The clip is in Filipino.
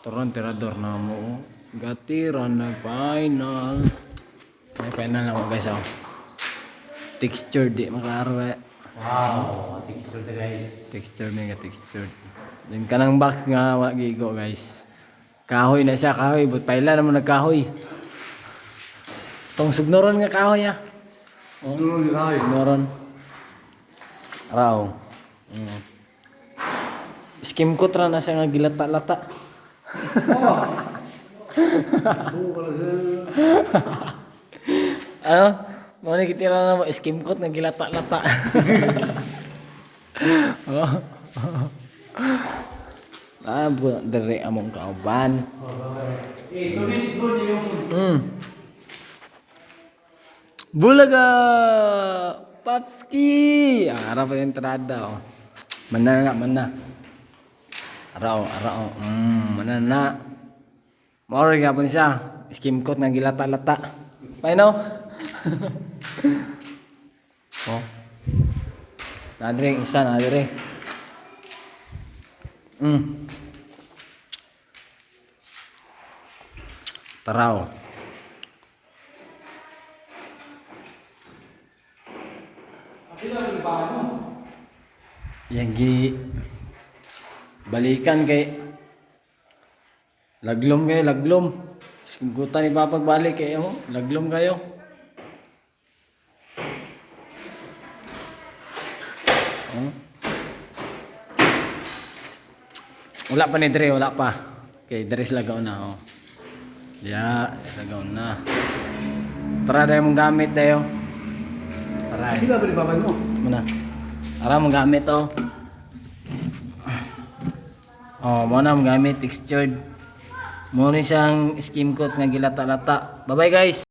Turon tirador na mo. Gatiran na final. May final na mo guys oh. Texture di maklaro eh. Wow, texture na guys. Texture mega texture. Yung kanang box nga gigo guys. Kahoy na siya kahoy. But paila naman nagkahoy. Tong sugnoron nga kahoy ah. Oh, sugnoron. Araw. Skim ko tra na siya nga gilata-lata. Ano? Mo ni kitira na mo skim coat nga gilata-lata. Oh. Ah, dere among kauban. Bulaga Papski. Ara pa entrada oh. Mana na mana. Arao. Mana na. Mao gyapon siya. Skim coat nga gilata-lata. Paino? Oh. Nadring isa na dire. Taraw. Yang gi balikan kay laglom. Singgutan ipapagbalik kayo, laglom kayo. Wala pa ni Dre, wala pa. Okay, Dre lagaw na oh. Ya, lagaw na. Tara dayo mong gamit dayo. Tara. Hindi ba babay mo? Muna. Tara mong gamit oh. Oh, mo na mong gamit textured. Mo ni siyang skim coat nga gilata-lata. Bye-bye guys.